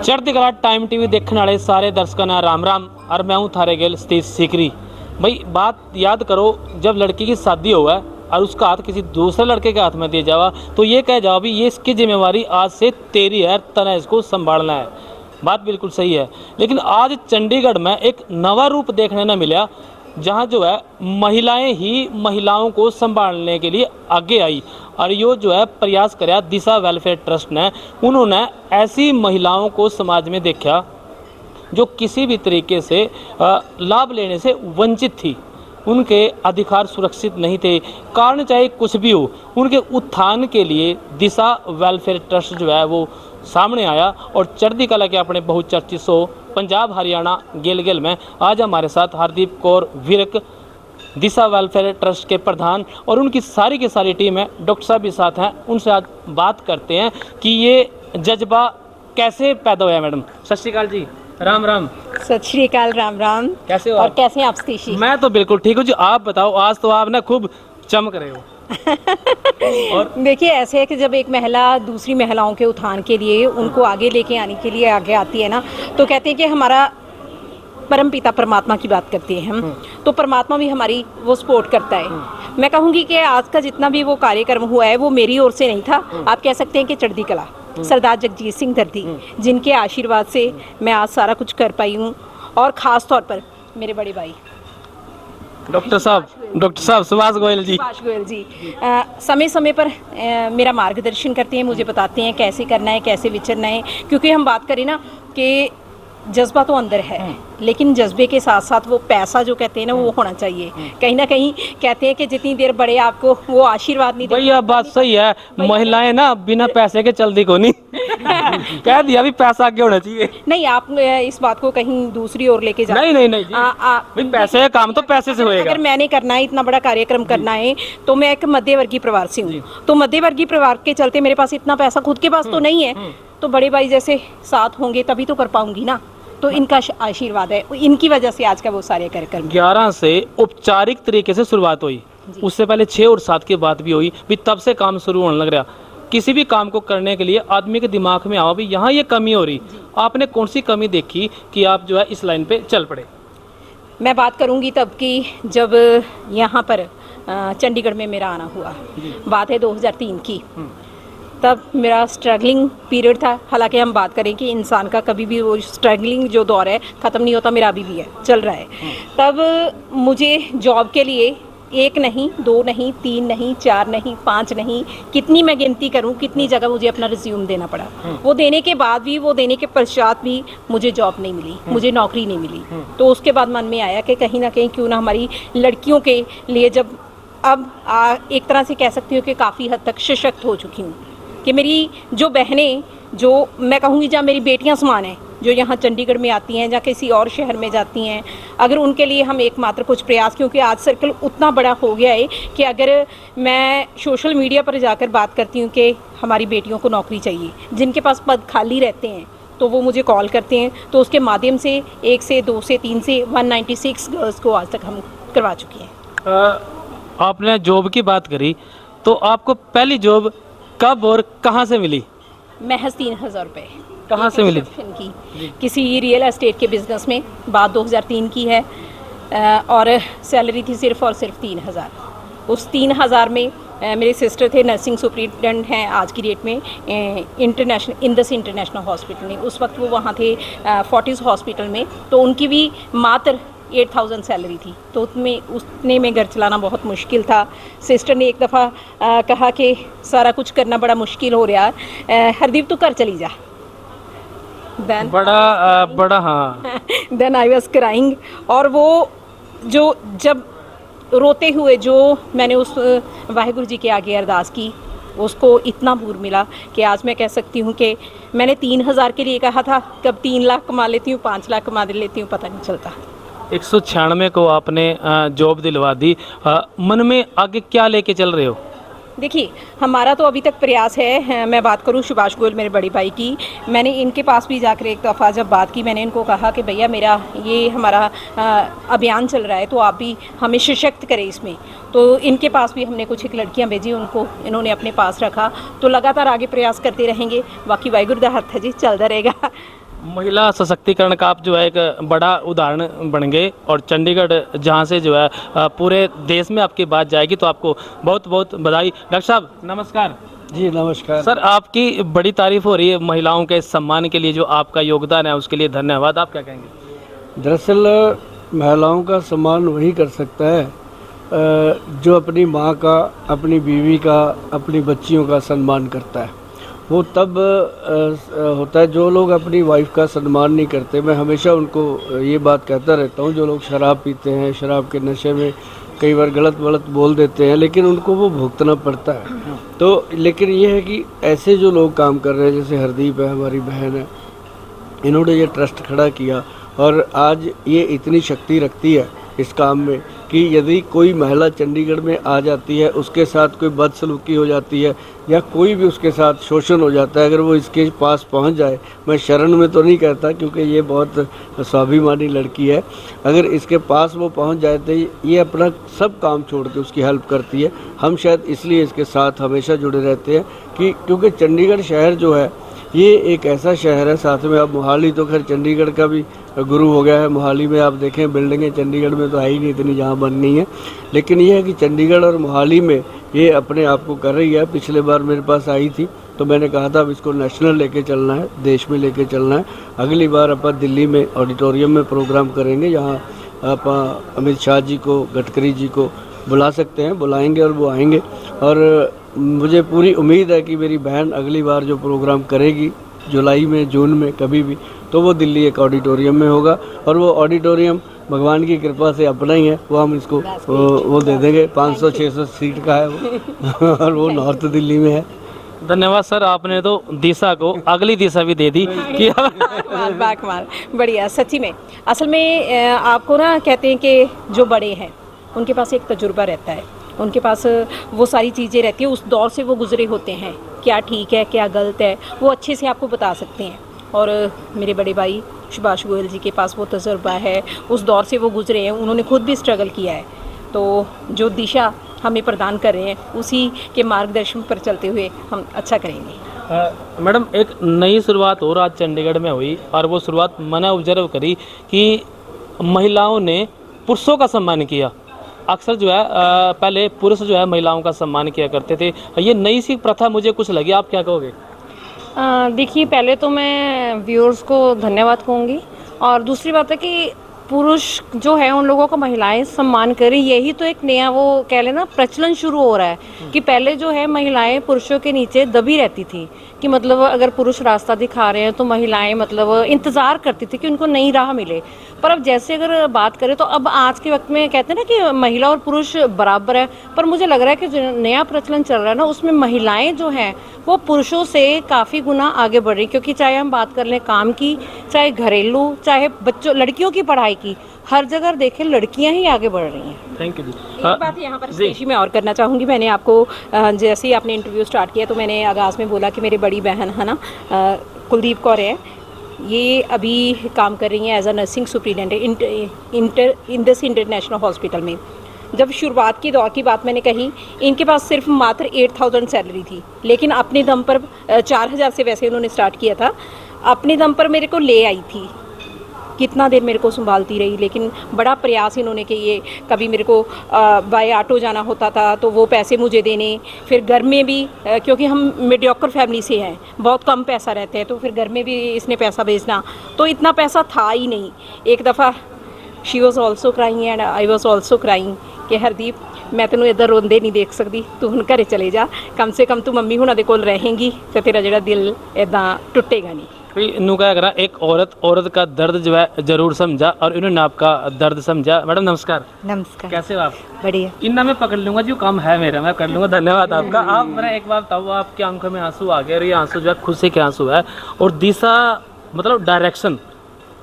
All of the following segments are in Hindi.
चढ़ती कला टाइम टीवी देखने वाले सारे दर्शकों ने राम राम। और मैं हूँ थारे गेल स्थित सीकरी। भाई बात याद करो, जब लड़की की शादी हुआ और उसका हाथ किसी दूसरे लड़के के हाथ में दिया जावा तो ये कह जाओ भी ये इसकी जिम्मेवारी आज से तेरी है, तना इसको संभालना है। बात बिल्कुल सही है। लेकिन आज चंडीगढ़ में एक नवा रूप देखने न मिला, जहां जो है महिलाएं ही महिलाओं को संभालने के लिए आगे आई और यो जो है प्रयास कराया दिशा वेलफेयर ट्रस्ट ने। उन्होंने ऐसी महिलाओं को समाज में देखा जो किसी भी तरीके से लाभ लेने से वंचित थी, उनके अधिकार सुरक्षित नहीं थे, कारण चाहे कुछ भी हो। उनके उत्थान के लिए दिशा वेलफेयर ट्रस्ट जो है वो सामने आया और चढ़ती कला के अपने बहुचर्चित शो पंजाब हरियाणा गेल गेल में आज हमारे साथ हरदीप कौर विरक, दिशा वेलफेयर ट्रस्ट के प्रधान, और उनकी सारी की सारी टीम है। डॉक्टर साहब भी साथ हैं, उनसे आज बात करते हैं कि ये जज्बा कैसे पैदा हुआ। मैडम सत श्री अकाल जी। राम राम। सत श्री अकाल। राम राम। कैसे हो और आप? कैसे हैं आप सतीशी? मैं तो बिल्कुल ठीक हूँ जी। आप बताओ, आज तो आप ना खूब चमक रहे हो। और देखिए, ऐसे है कि जब एक महिला दूसरी महिलाओं के उत्थान के लिए, उनको आगे लेके आने के लिए आगे आती है ना, तो कहते हैं कि हमारा परम पिता परमात्मा की बात करते हैं हम, तो परमात्मा भी हमारी वो सपोर्ट करता है। मैं कहूँगी कि आज का जितना भी वो कार्यक्रम हुआ है वो मेरी ओर से नहीं था, आप कह सकते हैं कि चढ़ती कला सरदार जगजीत सिंह दर्दी जिनके आशीर्वाद से मैं आज सारा कुछ कर पाई हूँ। और ख़ास तौर पर मेरे बड़े भाई डॉक्टर साहब सुभाष गोयल जी समय समय पर मेरा मार्गदर्शन करते हैं, मुझे बताते हैं कैसे करना है, कैसे विचरना है। क्योंकि हम बात करें ना कि जज्बा तो अंदर है, लेकिन जज्बे के साथ साथ वो पैसा जो कहते हैं ना वो होना चाहिए। कहीं ना कहीं कहते हैं कि जितनी देर बड़े आपको वो आशीर्वाद नहीं भैया, बात सही है। महिलाएं ना बिना पैसे के चलती को नहीं कह दिया भी पैसा आगे होना चाहिए। नहीं, आप इस बात को कहीं दूसरी ओर लेके जा। नहीं जी। पैसे का काम तो पैसे से होएगा। अगर मैंने करना है, इतना बड़ा कार्यक्रम करना है, तो मैं एक मध्यवर्गीय परिवार से हूँ, तो मध्यवर्गीय परिवार के चलते मेरे पास इतना पैसा खुद के पास तो नहीं है, तो बड़े भाई जैसे साथ होंगे तभी तो कर पाऊंगी ना। तो इनका आशीर्वाद है, इनकी वजह से आज का वो सारे कार्यक्रम। 11 से औपचारिक तरीके से शुरुआत हुई, उससे पहले 6 और 7 की बात भी हुई भी, तब से काम शुरू होने लग रहा। किसी भी काम को करने के लिए आदमी के दिमाग में आओ भी यहाँ ये कमी हो रही। आपने कौन सी कमी देखी कि आप जो है इस लाइन पे चल पड़े? मैं बात करूँगी तब की जब यहाँ पर चंडीगढ़ में मेरा आना हुआ। बात है 2003 की। तब मेरा स्ट्रगलिंग पीरियड था। हालांकि हम बात करें कि इंसान का कभी भी वो स्ट्रगलिंग जो दौर है ख़त्म नहीं होता, मेरा अभी भी है, चल रहा है। तब मुझे जॉब के लिए 1 नहीं, 2 नहीं, 3 नहीं, 4 नहीं, 5 नहीं, कितनी मैं गिनती करूं, कितनी जगह मुझे अपना रिज्यूम देना पड़ा। वो देने के बाद भी, वो देने के पश्चात भी मुझे जॉब नहीं मिली, मुझे नौकरी नहीं मिली। तो उसके बाद मन में आया कि कहीं ना कहीं क्यों ना हमारी लड़कियों के लिए, जब अब एक तरह से कह सकती हूँ कि काफ़ी हद तक सशक्त हो चुकी हूँ, कि मेरी जो बहनें, जो मैं कहूँगी जहाँ मेरी बेटियाँ समान हैं, जो यहाँ चंडीगढ़ में आती हैं या किसी और शहर में जाती हैं, अगर उनके लिए हम एकमात्र कुछ प्रयास, क्योंकि आज सर्कल उतना बड़ा हो गया है कि अगर मैं सोशल मीडिया पर जाकर बात करती हूँ कि हमारी बेटियों को नौकरी चाहिए, जिनके पास पद खाली रहते हैं तो वो मुझे कॉल करते हैं, तो उसके माध्यम से 1 से 2 से 3 से 196 गर्ल्स को आज तक हम करवा चुके हैं। आपने जॉब की बात करी, तो आपको पहली जॉब कब और कहाँ से मिली? महज 3000 रुपये। कहाँ से मिली? की किसी रियल एस्टेट के बिजनेस में। बात 2003 की है और सैलरी थी सिर्फ और सिर्फ 3000। उस 3000 में मेरे सिस्टर थे, नर्सिंग सुपरिटेंडेंट हैं आज की डेट में इंटरनेशनल इंदस इंटरनेशनल हॉस्पिटल में। उस वक्त वो वहाँ थे फोर्टिस हॉस्पिटल में, तो उनकी भी मात्र 8000 सैलरी थी। तो उतने में घर चलाना बहुत मुश्किल था। सिस्टर ने एक दफ़ा कहा कि सारा कुछ करना बड़ा मुश्किल हो रहा है, हरदीप तू घर चली जा। देन बड़ा हाँ देन आई वाज क्राइंग। और वो जो जब रोते हुए जो मैंने उस वाहिगुरु जी के आगे अरदास की, उसको इतना पूर मिला कि आज मैं कह सकती हूँ कि मैंने 3000 के लिए कहा था, कब 3 लाख कमा लेती हूँ, 5 लाख कमा लेती हूँ, पता नहीं चलता। 196 को आपने जॉब दिलवा दी। मन में आगे क्या लेके चल रहे हो? देखिए, हमारा तो अभी तक प्रयास है। मैं बात करूं सुभाष गोयल मेरे बड़े भाई की, मैंने इनके पास भी जाकर एक दफ़ा जब बात की, मैंने इनको कहा कि भैया मेरा ये हमारा अभियान चल रहा है, तो आप भी हमें सशक्त करें इसमें। तो इनके पास भी हमने कुछ एक लड़कियां भेजी, उनको इन्होंने अपने पास रखा। तो लगातार आगे प्रयास करते रहेंगे, बाकी वाहिगुरू दा हत्थ है जी, चलता रहेगा। महिला सशक्तिकरण का आप जो है एक बड़ा उदाहरण बन गए और चंडीगढ़ जहाँ से जो है पूरे देश में आपकी बात जाएगी, तो आपको बहुत बहुत बधाई। डॉक्टर साहब नमस्कार। जी नमस्कार सर, आपकी बड़ी तारीफ हो रही है महिलाओं के सम्मान के लिए, जो आपका योगदान है उसके लिए धन्यवाद। आप क्या कहेंगे? दरअसल महिलाओं का सम्मान वही कर सकता है जो अपनी माँ का, अपनी बीवी का, अपनी बच्चियों का सम्मान करता है। वो तब होता है जो लोग अपनी वाइफ का सम्मान नहीं करते। मैं हमेशा उनको ये बात कहता रहता हूँ, जो लोग शराब पीते हैं, शराब के नशे में कई बार गलत बोल देते हैं, लेकिन उनको वो भुगतना पड़ता है। तो लेकिन ये है कि ऐसे जो लोग काम कर रहे हैं, जैसे हरदीप है, हमारी बहन है, इन्होंने ये ट्रस्ट खड़ा किया और आज ये इतनी शक्ति रखती है इस काम में कि यदि कोई महिला चंडीगढ़ में आ जाती है, उसके साथ कोई बदसलूकी हो जाती है या कोई भी उसके साथ शोषण हो जाता है, अगर वो इसके पास पहुंच जाए, मैं शरण में तो नहीं कहता क्योंकि ये बहुत स्वाभिमानी लड़की है, अगर इसके पास वो पहुंच जाए तो ये अपना सब काम छोड़ के उसकी हेल्प करती है। हम शायद इसलिए इसके साथ हमेशा जुड़े रहते हैं कि क्योंकि चंडीगढ़ शहर जो है ये एक ऐसा शहर है, साथ में अब मोहाली तो खैर चंडीगढ़ का भी गुरु हो गया है। मोहाली में आप देखें बिल्डिंगें चंडीगढ़ में तो है ही नहीं इतनी जहाँ बननी है, लेकिन ये है कि चंडीगढ़ और मोहाली में ये अपने आप को कर रही है। पिछले बार मेरे पास आई थी तो मैंने कहा था अब इसको नेशनल लेके चलना है, देश में लेके चलना है। अगली बार अपन दिल्ली में ऑडिटोरियम में प्रोग्राम करेंगे, यहाँ आप अमित शाह जी को, गडकरी जी को बुला सकते हैं, बुलाएंगे और वो आएंगे। और मुझे पूरी उम्मीद है कि मेरी बहन अगली बार जो प्रोग्राम करेगी जुलाई में, जून में, कभी भी, तो वो दिल्ली एक ऑडिटोरियम में होगा और वो ऑडिटोरियम भगवान की कृपा से अपना ही है, वो हम इसको वो दे देंगे। 500-600 सीट का है वो और वो नॉर्थ दिल्ली में है। धन्यवाद सर, आपने तो दिशा को अगली दिशा भी दे दी कि कमाल, बढ़िया। सच्ची में असल में आपको ना कहते हैं कि जो बड़े हैं उनके पास एक तजुर्बा रहता है, उनके पास वो सारी चीज़ें रहती है, उस दौर से वो गुजरे होते हैं, क्या ठीक है क्या गलत है वो अच्छे से आपको बता सकते हैं। और मेरे बड़े भाई सुभाष गोयल जी के पास वो तजुर्बा है, उस दौर से वो गुजरे हैं, उन्होंने खुद भी स्ट्रगल किया है। तो जो दिशा हमें प्रदान कर रहे हैं उसी के मार्गदर्शन पर चलते हुए हम अच्छा करेंगे। मैडम, एक नई शुरुआत और आज चंडीगढ़ में हुई और वो शुरुआत मैंने ऑब्जर्व करी कि महिलाओं ने पुरुषों का सम्मान किया। अक्सर जो है पहले पुरुष जो है महिलाओं का सम्मान किया करते थे, ये नई सी प्रथा मुझे कुछ लगी, आप क्या कहोगे? देखिए, पहले तो मैं व्यूअर्स को धन्यवाद कहूँगी और दूसरी बात है कि पुरुष जो है उन लोगों को महिलाएं सम्मान करें, यही तो एक नया वो कह लेना प्रचलन शुरू हो रहा है कि पहले जो है महिलाएं पुरुषों के नीचे दबी रहती थी कि मतलब अगर पुरुष रास्ता दिखा रहे हैं तो महिलाएं मतलब इंतज़ार करती थी कि उनको नई राह मिले। पर अब जैसे अगर बात करें तो अब आज के वक्त में कहते हैं ना कि महिला और पुरुष बराबर है, पर मुझे लग रहा है कि जो नया प्रचलन चल रहा है ना उसमें महिलाएं जो हैं वो पुरुषों से काफ़ी गुना आगे बढ़ रही, क्योंकि चाहे हम बात कर लें काम की, चाहे घरेलू, चाहे बच्चों लड़कियों की पढ़ाई की, हर जगह देखें लड़कियां ही आगे बढ़ रही हैं। थैंक यू जी। एक बात यहाँ पर स्पेशली मैं और करना चाहूँगी, मैंने आपको जैसे ही आपने इंटरव्यू स्टार्ट किया तो मैंने आगाज़ में बोला कि मेरी बड़ी बहन है ना कुलदीप कौर है, ये अभी काम कर रही हैं as a nursing superintendent Indus International Hospital में। जब शुरुआत की दौर की बात मैंने कही, इनके पास सिर्फ मात्र 8,000 सैलरी थी, लेकिन अपने दम पर 4,000 से वैसे उन्होंने स्टार्ट किया था, अपने दम पर मेरे को ले आई थी। कितना देर मेरे को संभालती रही, लेकिन बड़ा प्रयास इन्होंने कि ये कभी मेरे को बाय ऑटो जाना होता था तो वो पैसे मुझे देने, फिर घर में भी क्योंकि हम मीडियोकर फैमिली से हैं, बहुत कम पैसा रहते हैं, तो फिर घर में भी इसने पैसा भेजना, तो इतना पैसा था ही नहीं। एक दफ़ा she was also crying and I was also crying कि हरदीप मैं तेनों इधर रोंदे नहीं देख सकती, तू हुण घरे चले जा, कम से कम तू मम्मी हुणां दे कोल रहेंगी तो तेरा जिहड़ा दिल इदां टुटेगा नहीं। इन्हों क्या करा, एक औरत का दर्द जो है जरूर समझा और इन्होंने आपका दर्द समझा। मैडम नमस्कार। नमस्कार। कैसे हो आप? बढ़िया। इन्ना मैं पकड़ लूंगा, जो काम है मेरा मैं कर लूंगा। धन्यवाद आपका। आप मेरा एक बात बताओ, आपकी आंखों में आंसू आ गए और ये आंसू जो है खुशी के आंसू है, और दिशा मतलब डायरेक्शन,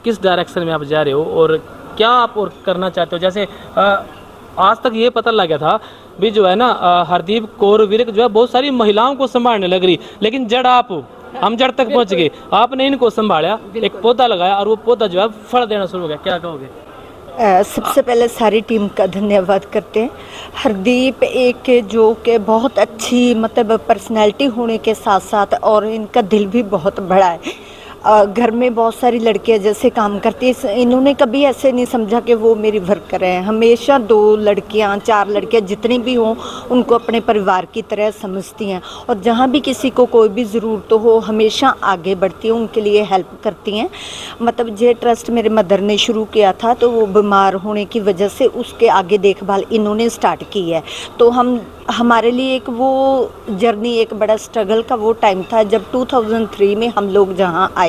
किस डायरेक्शन में आप जा रहे हो और क्या आप और करना चाहते हो? जैसे आज तक ये पता लगा था भी जो है ना हरदीप कौर विर्क जो है बहुत सारी महिलाओं को संभालने लग रही, लेकिन जड़ आप हो, हम जड़ तक पहुंच गए, आपने इनको संभाला, एक पौधा लगाया और वो पौधा जो है फल देना शुरू हो गया। क्या कहोगे? सबसे पहले सारी टीम का धन्यवाद करते हैं। हरदीप एक जो कि बहुत अच्छी मतलब पर्सनैलिटी होने के साथ साथ और इनका दिल भी बहुत बड़ा है। घर में बहुत सारी लड़कियां जैसे काम करती है, इन्होंने कभी ऐसे नहीं समझा कि वो मेरी वर्कर है। हमेशा 2 लड़कियां 4 लड़कियां जितनी भी हों उनको अपने परिवार की तरह समझती हैं, और जहाँ भी किसी को कोई भी ज़रूरत हो हमेशा आगे बढ़ती हैं, उनके लिए हेल्प करती हैं। मतलब ये ट्रस्ट मेरे मदर ने शुरू किया था, तो वो बीमार होने की वजह से उसके आगे देखभाल इन्होंने स्टार्ट की है। तो हमारे लिए एक वो जर्नी, एक बड़ा स्ट्रगल का वो टाइम था जब 2003 में हम लोग जहाँ आए।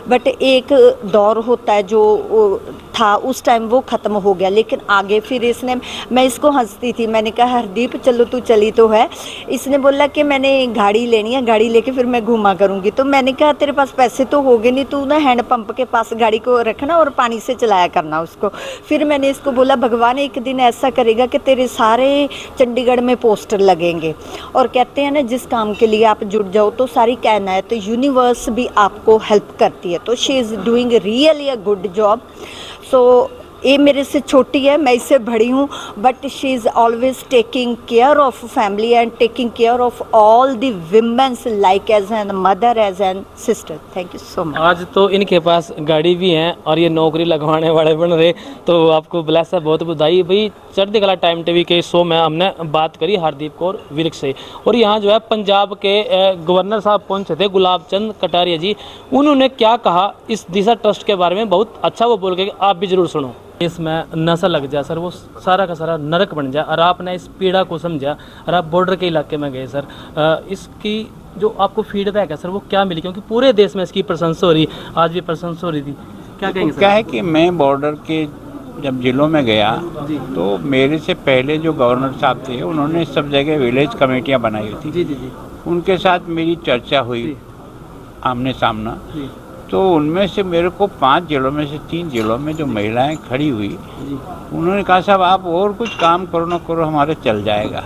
बट एक दौर होता है जो था, उस टाइम वो ख़त्म हो गया। लेकिन आगे फिर इसने, मैं इसको हंसती थी, मैंने कहा हरदीप चलो तू चली तो है। इसने बोला कि मैंने गाड़ी लेनी है, गाड़ी लेके फिर मैं घूमा करूँगी। तो मैंने कहा तेरे पास पैसे तो हो गए नहीं, तू ना हैंड पंप के पास गाड़ी को रखना और पानी से चलाया करना उसको। फिर मैंने इसको बोला भगवान एक दिन ऐसा करेगा कि तेरे सारे चंडीगढ़ में पोस्टर लगेंगे, और कहते हैं ना जिस काम के लिए आप जुड़ जाओ तो सारी कहना है, तो यूनिवर्स भी आपको हेल्प करती है। तो she is doing really a good job. So ये मेरे से छोटी है, मैं इससे बड़ी हूँ, but she is always taking care of family and taking care of all the womens like as an mother, as an sister. Thank you so much. आज तो इनके पास गाड़ी भी है और ये नौकरी लगवाने वाले बन रहे, तो आपको ब्लेस है, बहुत बधाई। भाई चढ़ती कला टाइम टीवी के शो में हमने बात करी हरदीप कौर विर्क से, और यहाँ जो है पंजाब के गवर्नर साहब पहुँचे थे गुलाब चंद कटारिया जी। उन्होंने क्या कहा इस दिशा ट्रस्ट के बारे में, बहुत अच्छा वो बोल के, आप भी जरूर सुनो। इसमें नशा लग जाए सर, वो सारा का सारा नरक बन जाए, और आपने इस पीड़ा को समझा और आप बॉर्डर के इलाके में गए सर, इसकी जो आपको फीडबैक है सर वो क्या मिली? क्योंकि पूरे देश में इसकी प्रशंसा हो रही, आज भी प्रशंसा हो रही थी, क्या कहेंगे सर? क्या है कि मैं बॉर्डर के जब जिलों में गया तो मेरे से पहले जो गवर्नर साहब थे उन्होंने सब जगह विलेज कमेटियां बनाई हुई थी। जी जी जी उनके साथ मेरी चर्चा हुई आमने सामना, तो उनमें से मेरे को 5 जिलों में से 3 जिलों में जो महिलाएं खड़ी हुई, उन्होंने कहा साहब आप और कुछ काम करो ना करो हमारे चल जाएगा,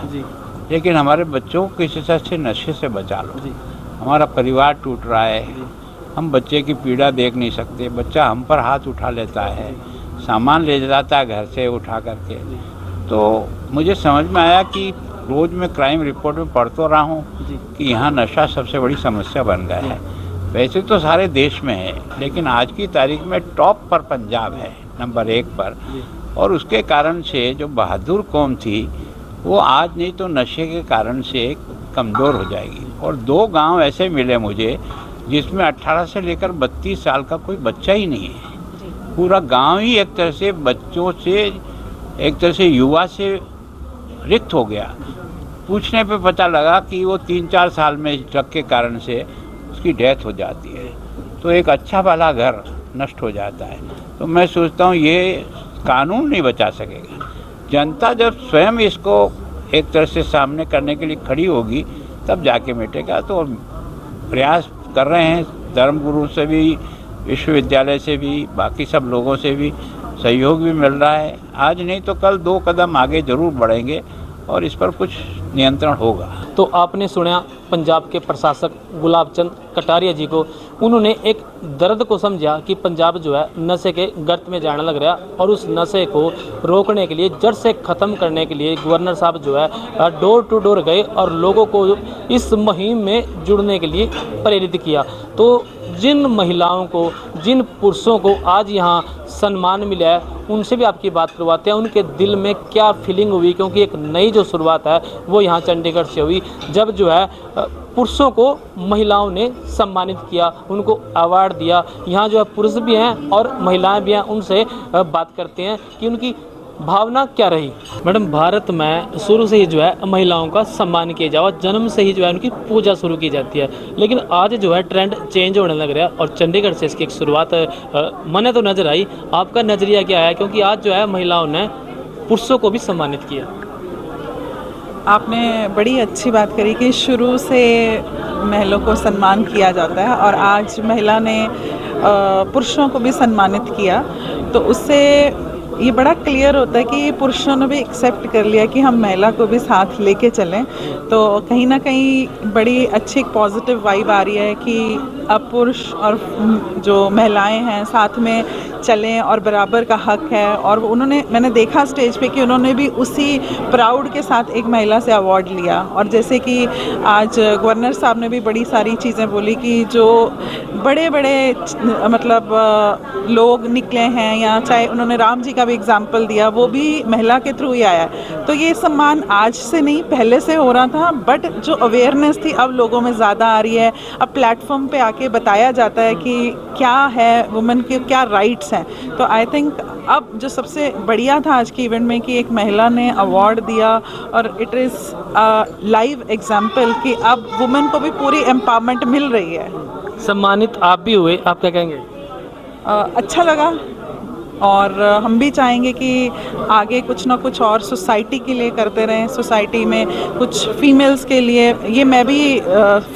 लेकिन हमारे बच्चों को किसी तरह से नशे से बचा लो। हमारा परिवार टूट रहा है, हम बच्चे की पीड़ा देख नहीं सकते, बच्चा हम पर हाथ उठा लेता है, सामान ले जाता है घर से उठा करके। तो मुझे समझ में आया कि रोज़ मैं क्राइम रिपोर्ट में पढ़ तो रहा हूँ कि यहाँ नशा सबसे बड़ी समस्या बन गया है। वैसे तो सारे देश में है, लेकिन आज की तारीख में टॉप पर पंजाब है, नंबर 1 पर। और उसके कारण से जो बहादुर कौम थी वो आज नहीं तो नशे के कारण से कमज़ोर हो जाएगी। और 2 गांव ऐसे मिले मुझे जिसमें 18 से लेकर 32 साल का कोई बच्चा ही नहीं है। पूरा गांव ही एक तरह से बच्चों से, एक तरह से युवा से रिक्त हो गया। पूछने पे पता लगा कि वो 3-4 साल में ड्रग के कारण से उसकी डेथ हो जाती है। तो एक अच्छा वाला घर नष्ट हो जाता है। तो मैं सोचता हूँ ये कानून नहीं बचा सकेगा। जनता जब स्वयं इसको एक तरह से सामने करने के लिए खड़ी होगी तब जाके मिटेगा। तो प्रयास कर रहे हैं, धर्मगुरु से भी, विश्वविद्यालय से भी, बाकी सब लोगों से भी सहयोग भी मिल रहा है। आज नहीं तो कल 2 कदम आगे जरूर बढ़ेंगे और इस पर कुछ नियंत्रण होगा। तो आपने सुना पंजाब के प्रशासक गुलाब चंद कटारिया जी को, उन्होंने एक दर्द को समझा कि पंजाब जो है नशे के गर्त में जाने लग रहा, और उस नशे को रोकने के लिए, जड़ से ख़त्म करने के लिए गवर्नर साहब जो है डोर टू डोर गए और लोगों को इस मुहिम में जुड़ने के लिए प्रेरित किया। तो जिन महिलाओं को, जिन पुरुषों को आज यहाँ सम्मान मिला है, उनसे भी आपकी बात करवाते हैं, उनके दिल में क्या फीलिंग हुई। क्योंकि एक नई जो शुरुआत है वो यहाँ चंडीगढ़ से हुई, जब जो है पुरुषों को महिलाओं ने सम्मानित किया, उनको अवार्ड दिया। यहाँ जो है पुरुष भी हैं और महिलाएं भी हैं, उनसे बात करते हैं कि उनकी भावना क्या रही। मैडम, भारत में शुरू से ही जो है महिलाओं का सम्मान किया जावा, जन्म से ही जो है उनकी पूजा शुरू की जाती है, लेकिन आज जो है ट्रेंड चेंज होने लग रहा है और चंडीगढ़ से इसकी एक शुरुआत मने तो नज़र आई। आपका नज़रिया क्या है? क्योंकि आज जो है महिलाओं ने पुरुषों को भी सम्मानित किया। आपने बड़ी अच्छी बात करी कि शुरू से महिलाओं को सम्मान किया जाता है और आज महिला ने पुरुषों को भी सम्मानित किया, तो उससे ये बड़ा क्लियर होता है कि पुरुषों ने भी एक्सेप्ट कर लिया कि हम महिला को भी साथ लेके चलें, तो कहीं ना कहीं बड़ी अच्छी पॉजिटिव वाइब आ रही है कि अब पुरुष और जो महिलाएं हैं साथ में चलें और बराबर का हक है। और उन्होंने, मैंने देखा स्टेज पे कि उन्होंने भी उसी प्राउड के साथ एक महिला से अवार्ड लिया। और जैसे कि आज गवर्नर साहब ने भी बड़ी सारी चीज़ें बोली कि जो बड़े बड़े मतलब लोग निकले हैं, या चाहे उन्होंने राम जी का भी एग्जाम्पल दिया, वो भी महिला के थ्रू ही आया है। तो ये सम्मान आज से नहीं, पहले से हो रहा था, बट जो अवेयरनेस थी अब लोगों में ज़्यादा आ रही है। अब प्लेटफॉर्म पे आके बताया जाता है कि क्या है वुमेन के क्या राइट्स हैं। तो आई थिंक अब जो सबसे बढ़िया था आज के इवेंट में कि एक महिला ने अवार्ड दिया, और इट इज़ लाइव एग्जाम्पल कि अब वुमेन को भी पूरी एम्पावरमेंट मिल रही है। सम्मानित आप भी हुए, आप क्या कहेंगे? अच्छा लगा, और हम भी चाहेंगे कि आगे कुछ ना कुछ और सोसाइटी के लिए करते रहें। सोसाइटी में कुछ फीमेल्स के लिए, ये मैं भी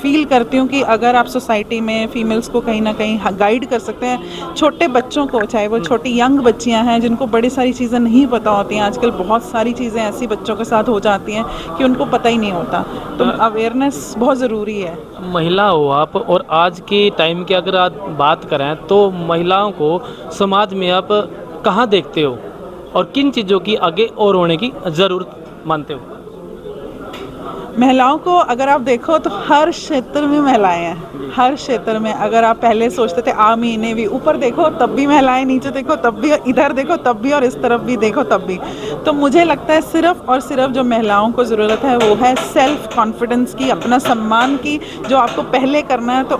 फील करती हूँ कि अगर आप सोसाइटी में फीमेल्स को कहीं ना कहीं गाइड कर सकते हैं, छोटे बच्चों को, चाहे वो छोटी यंग बच्चियाँ हैं जिनको बड़ी सारी चीज़ें नहीं पता होती हैं। आजकल बहुत सारी चीज़ें ऐसी बच्चों के साथ हो जाती हैं कि उनको पता ही नहीं होता, तो अवेयरनेस बहुत ज़रूरी है। महिला हो आप, और आज के टाइम की अगर आप बात करें तो महिलाओं को समाज में आप कहाँ देखते हो, और किन चीज़ों की आगे और होने की ज़रूरत मानते हो? महिलाओं को अगर आप देखो तो हर क्षेत्र में महिलाएं हैं, हर क्षेत्र में। अगर आप पहले सोचते थे आर्मी नेवी, ऊपर देखो तब भी महिलाएं, नीचे देखो तब भी, इधर देखो तब भी, और इस तरफ भी देखो तब भी। तो मुझे लगता है सिर्फ और सिर्फ जो महिलाओं को ज़रूरत है वो है सेल्फ कॉन्फिडेंस की, अपना सम्मान की। जो आपको पहले करना है, तो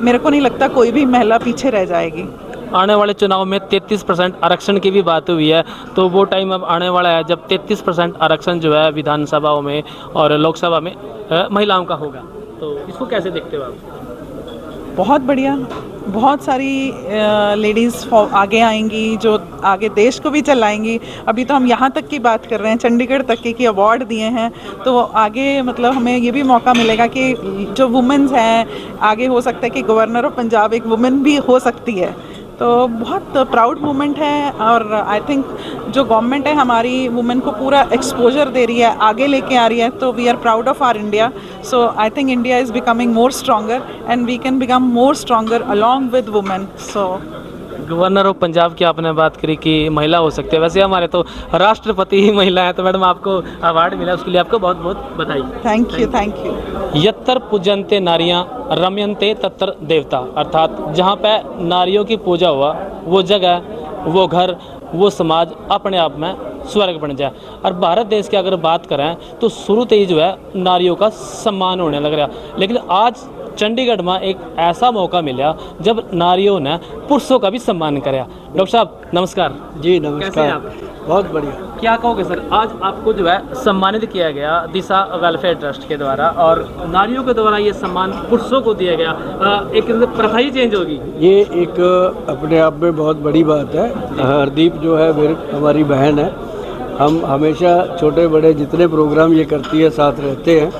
मेरे को नहीं लगता कोई भी महिला पीछे रह जाएगी। आने वाले चुनाव में 33% आरक्षण की भी बात हुई है, तो वो टाइम अब आने वाला है जब 33% आरक्षण जो है विधानसभाओं में और लोकसभा में महिलाओं का होगा, तो इसको कैसे देखते हो आप? बहुत बढ़िया, बहुत सारी लेडीज़ आगे आएंगी जो आगे देश को भी चलाएंगी। अभी तो हम यहाँ तक की बात कर रहे हैं, चंडीगढ़ तक की अवार्ड दिए हैं, तो आगे मतलब हमें ये भी मौका मिलेगा कि जो वुमेन्स हैं, आगे हो सकता है कि गवर्नर ऑफ पंजाब एक वुमेन भी हो सकती है। तो बहुत प्राउड मोमेंट है, और आई थिंक जो गवर्नमेंट है हमारी वुमेन को पूरा एक्सपोजर दे रही है, आगे लेके आ रही है, तो we are proud of our India. So I think India is becoming more stronger, and we can become more stronger along with women. So governor of Punjab की आपने बात करी कि महिला हो सकती है, वैसे हमारे तो राष्ट्रपति ही महिला है, तो मैडम आपको अवार्ड मिला, उसके लिए आपको बहुत बहुत बधाई। Thank you, thank you. यत्र पूजन्ते नारियां रम्यन्ते तत्र देवता, अर्थात जहाँ पे नारियों की पूजा हुआ वो जगह, वो घर, वो समाज अपने आप में स्वर्ग बन जाए। और भारत देश की अगर बात करें तो शुरू से ही जो है नारियों का सम्मान होने लग रहा, लेकिन आज चंडीगढ़ में एक ऐसा मौका मिला जब नारियों ने पुरुषों का भी सम्मान कराया। डॉक्टर साहब नमस्कार। जी कैसे नमस्कार। हैं आप? बहुत बढ़िया। क्या कहोगे सर, आज आपको जो है सम्मानित किया गया दिशा वेलफेयर ट्रस्ट के द्वारा, और नारियों के द्वारा ये सम्मान पुरुषों को दिया गया, एक प्रथा ही चेंज होगी। ये एक अपने आप में बहुत बड़ी बात है। हरदीप जो है विर्क हमारी बहन है, हम हमेशा छोटे बड़े जितने प्रोग्राम ये करती है साथ रहते हैं,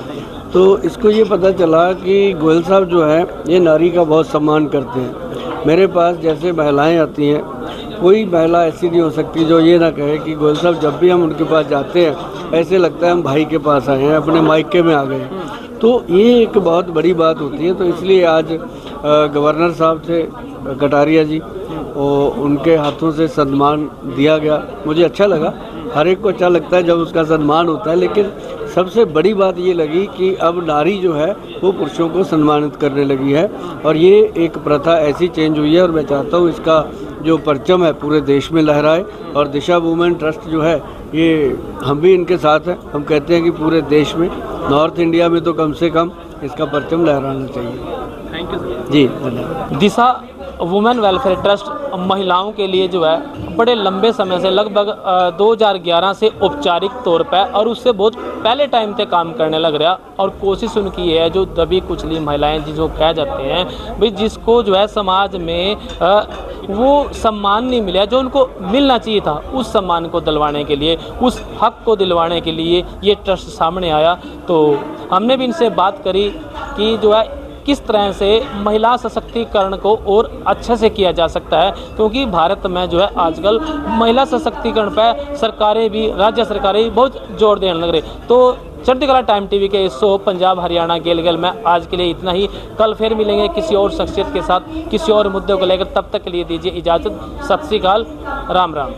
तो इसको ये पता चला कि गोयल साहब जो है ये नारी का बहुत सम्मान करते हैं। मेरे पास जैसे महिलाएं आती हैं, कोई महिला ऐसी नहीं हो सकती जो ये ना कहे कि गोयल साहब जब भी हम उनके पास जाते हैं ऐसे लगता है हम भाई के पास आए हैं, अपने मायके में आ गए हैं। तो ये एक बहुत बड़ी बात होती है। तो इसलिए आज गवर्नर साहब से कटारिया जी और उनके हाथों से सम्मान दिया गया, मुझे अच्छा लगा। हर एक को अच्छा लगता है जब उसका सम्मान होता है, लेकिन सबसे बड़ी बात ये लगी कि अब नारी जो है वो पुरुषों को सम्मानित करने लगी है, और ये एक प्रथा ऐसी चेंज हुई है। और मैं चाहता हूँ इसका जो परचम है पूरे देश में लहराए, और दिशा वुमेन ट्रस्ट जो है ये हम भी इनके साथ हैं। हम कहते हैं कि पूरे देश में, नॉर्थ इंडिया में तो कम से कम इसका परचम लहराना चाहिए। Thank you sir. जी धन्यवाद। दिशा वुमेन वेलफेयर ट्रस्ट महिलाओं के लिए जो है बड़े लंबे समय से, लगभग 2011 से औपचारिक तौर पर और उससे बहुत पहले टाइम से काम करने लग रहा, और कोशिश उनकी ये है जो दबी कुचली महिलाएं जिसको कह जाते हैं भाई, जिसको जो है समाज में वो सम्मान नहीं मिला जो उनको मिलना चाहिए था, उस सम्मान को दिलवाने के लिए, उस हक को दिलवाने के लिए ये ट्रस्ट सामने आया। तो हमने भी इनसे बात करी कि जो है किस तरह से महिला सशक्तिकरण को और अच्छे से किया जा सकता है, क्योंकि भारत में जो है आजकल महिला सशक्तिकरण पर सरकारें भी, राज्य सरकारें भी बहुत जोर देने लग रही। तो चढ़ती कला टाइम टीवी के इस शो पंजाब हरियाणा गेल गेल में आज के लिए इतना ही। कल फिर मिलेंगे किसी और शख्सियत के साथ, किसी और मुद्दे को लेकर। तब तक के लिए दीजिए इजाज़त। सत श्री अकाल, राम राम।